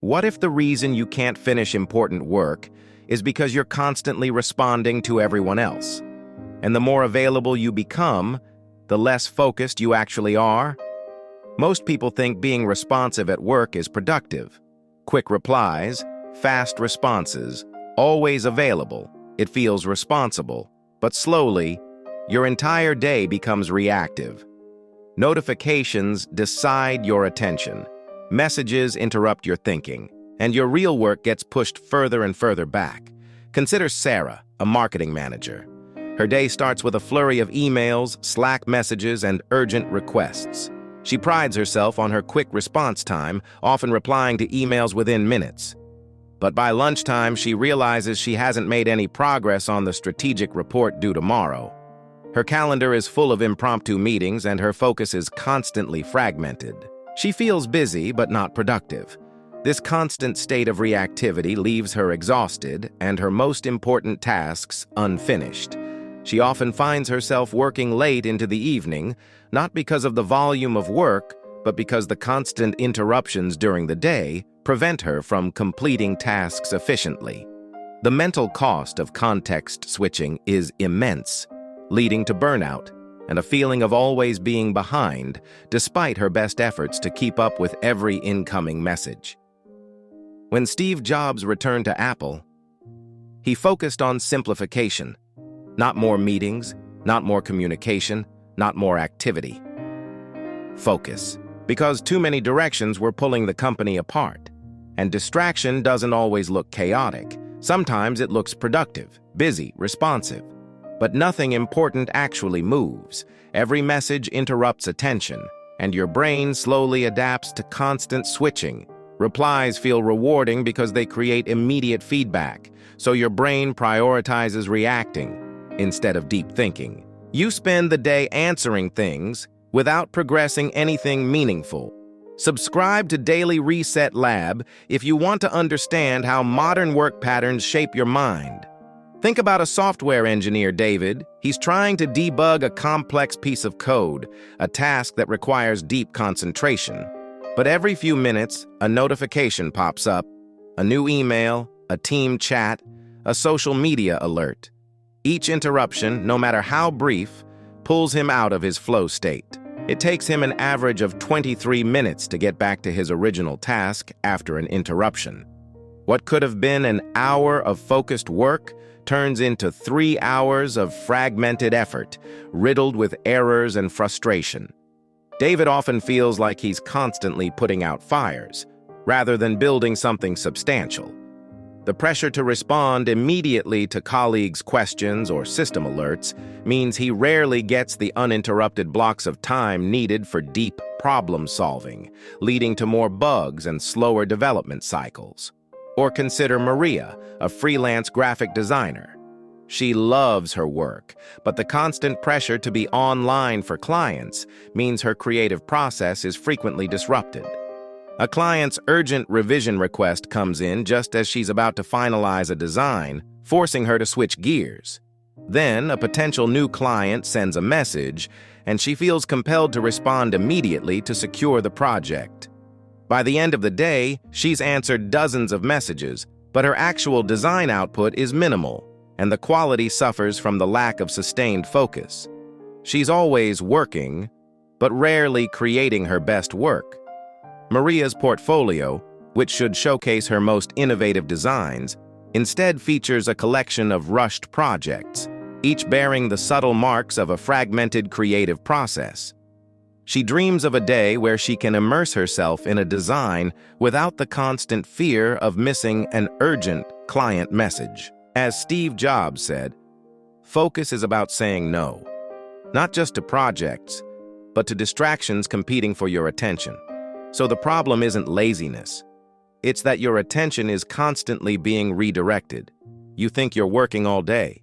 What if the reason you can't finish important work is because you're constantly responding to everyone else? And the more available you become, the less focused you actually are? Most people think being responsive at work is productive. Quick replies, fast responses, always available. It feels responsible. But slowly, your entire day becomes reactive. Notifications decide your attention. Messages interrupt your thinking, and your real work gets pushed further and further back. Consider Sarah, a marketing manager. Her day starts with a flurry of emails, Slack messages, and urgent requests. She prides herself on her quick response time, often replying to emails within minutes. But by lunchtime, she realizes she hasn't made any progress on the strategic report due tomorrow. Her calendar is full of impromptu meetings, and her focus is constantly fragmented. She feels busy but not productive. This constant state of reactivity leaves her exhausted and her most important tasks unfinished. She often finds herself working late into the evening, not because of the volume of work, but because the constant interruptions during the day prevent her from completing tasks efficiently. The mental cost of context switching is immense, leading to burnout and a feeling of always being behind, despite her best efforts to keep up with every incoming message. When Steve Jobs returned to Apple, he focused on simplification. Not more meetings, not more communication, not more activity. Focus. Because too many directions were pulling the company apart. And distraction doesn't always look chaotic. Sometimes it looks productive, busy, responsive. But nothing important actually moves. Every message interrupts attention, and your brain slowly adapts to constant switching. Replies feel rewarding because they create immediate feedback, so your brain prioritizes reacting instead of deep thinking. You spend the day answering things without progressing anything meaningful. Subscribe to Daily Reset Lab if you want to understand how modern work patterns shape your mind. Think about a software engineer, David. He's trying to debug a complex piece of code, a task that requires deep concentration. But every few minutes, a notification pops up, a new email, a team chat, a social media alert. Each interruption, no matter how brief, pulls him out of his flow state. It takes him an average of 23 minutes to get back to his original task after an interruption. What could have been an hour of focused work turns into 3 hours of fragmented effort, riddled with errors and frustration. David often feels like he's constantly putting out fires, rather than building something substantial. The pressure to respond immediately to colleagues' questions or system alerts means he rarely gets the uninterrupted blocks of time needed for deep problem-solving, leading to more bugs and slower development cycles. Or consider Maria, a freelance graphic designer. She loves her work, but the constant pressure to be online for clients means her creative process is frequently disrupted. A client's urgent revision request comes in just as she's about to finalize a design, forcing her to switch gears. Then, a potential new client sends a message, and she feels compelled to respond immediately to secure the project. By the end of the day, she's answered dozens of messages, but her actual design output is minimal, and the quality suffers from the lack of sustained focus. She's always working, but rarely creating her best work. Maria's portfolio, which should showcase her most innovative designs, instead features a collection of rushed projects, each bearing the subtle marks of a fragmented creative process. She dreams of a day where she can immerse herself in a design without the constant fear of missing an urgent client message. As Steve Jobs said, focus is about saying no, not just to projects, but to distractions competing for your attention. So the problem isn't laziness. It's that your attention is constantly being redirected. You think you're working all day,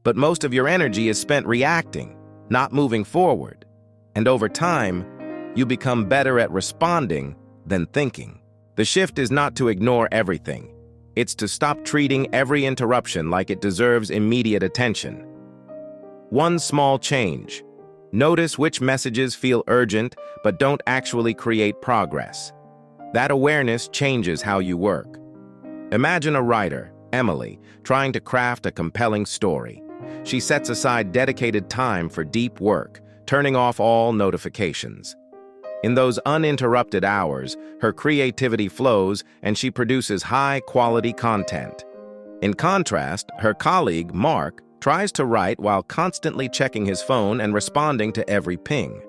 but most of your energy is spent reacting, not moving forward. And over time, you become better at responding than thinking. The shift is not to ignore everything. It's to stop treating every interruption like it deserves immediate attention. One small change. Notice which messages feel urgent but don't actually create progress. That awareness changes how you work. Imagine a writer, Emily, trying to craft a compelling story. She sets aside dedicated time for deep work, turning off all notifications. In those uninterrupted hours, her creativity flows and she produces high-quality content. In contrast, her colleague, Mark, tries to write while constantly checking his phone and responding to every ping.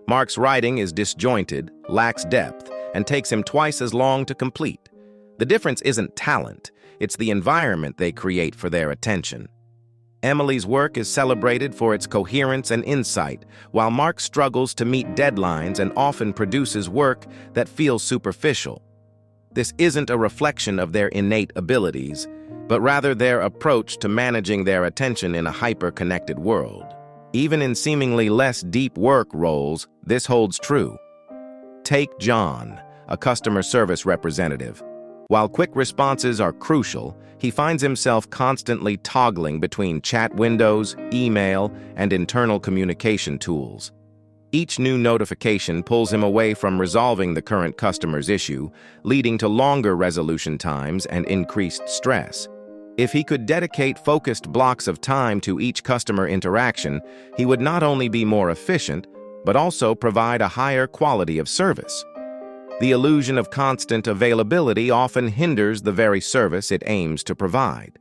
Mark's writing is disjointed, lacks depth, and takes him twice as long to complete. The difference isn't talent, it's the environment they create for their attention. Emily's work is celebrated for its coherence and insight, while Mark struggles to meet deadlines and often produces work that feels superficial. This isn't a reflection of their innate abilities, but rather their approach to managing their attention in a hyper-connected world. Even in seemingly less deep work roles, this holds true. Take John, a customer service representative. While quick responses are crucial, he finds himself constantly toggling between chat windows, email, and internal communication tools. Each new notification pulls him away from resolving the current customer's issue, leading to longer resolution times and increased stress. If he could dedicate focused blocks of time to each customer interaction, he would not only be more efficient, but also provide a higher quality of service. The illusion of constant availability often hinders the very service it aims to provide.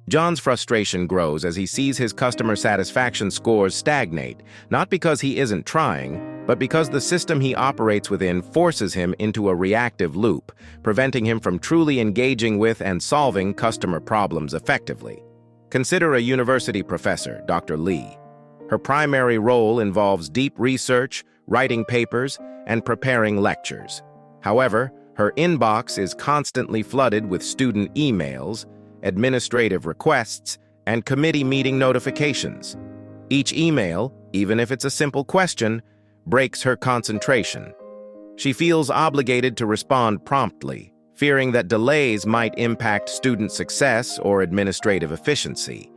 John's frustration grows as he sees his customer satisfaction scores stagnate, not because he isn't trying, but because the system he operates within forces him into a reactive loop, preventing him from truly engaging with and solving customer problems effectively. Consider a university professor, Dr. Lee. Her primary role involves deep research, writing papers, and preparing lectures. However, her inbox is constantly flooded with student emails, administrative requests, and committee meeting notifications. Each email, even if it's a simple question, breaks her concentration. She feels obligated to respond promptly, fearing that delays might impact student success or administrative efficiency.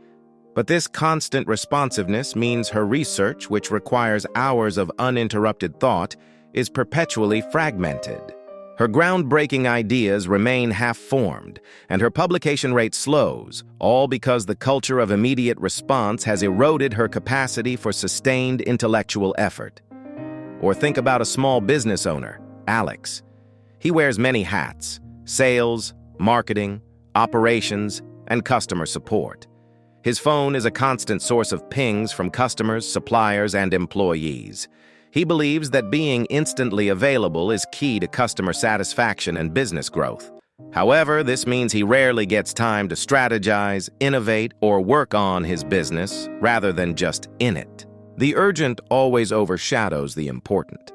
But this constant responsiveness means her research, which requires hours of uninterrupted thought, is perpetually fragmented. Her groundbreaking ideas remain half-formed, and her publication rate slows, all because the culture of immediate response has eroded her capacity for sustained intellectual effort. Or think about a small business owner, Alex. He wears many hats: sales, marketing, operations, and customer support. His phone is a constant source of pings from customers, suppliers, and employees. He believes that being instantly available is key to customer satisfaction and business growth. However, this means he rarely gets time to strategize, innovate, or work on his business, rather than just in it. The urgent always overshadows the important.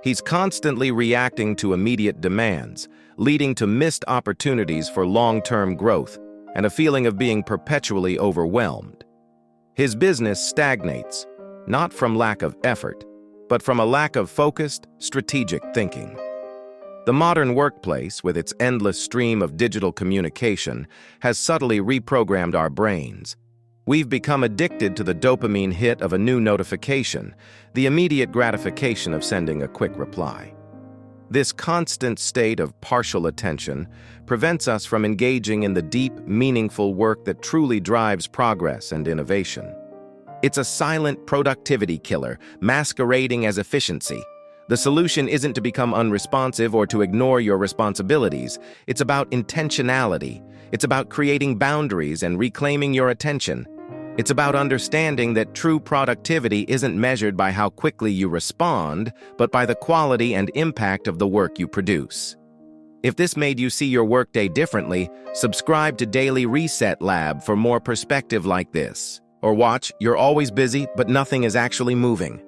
He's constantly reacting to immediate demands, leading to missed opportunities for long-term growth and a feeling of being perpetually overwhelmed. His business stagnates, not from lack of effort, but from a lack of focused, strategic thinking. The modern workplace, with its endless stream of digital communication, has subtly reprogrammed our brains. We've become addicted to the dopamine hit of a new notification, the immediate gratification of sending a quick reply. This constant state of partial attention prevents us from engaging in the deep, meaningful work that truly drives progress and innovation. It's a silent productivity killer, masquerading as efficiency. The solution isn't to become unresponsive or to ignore your responsibilities. It's about intentionality. It's about creating boundaries and reclaiming your attention. It's about understanding that true productivity isn't measured by how quickly you respond, but by the quality and impact of the work you produce. If this made you see your workday differently, subscribe to Daily Reset Lab for more perspective like this. Or watch You're Always Busy, but Nothing is Actually Moving.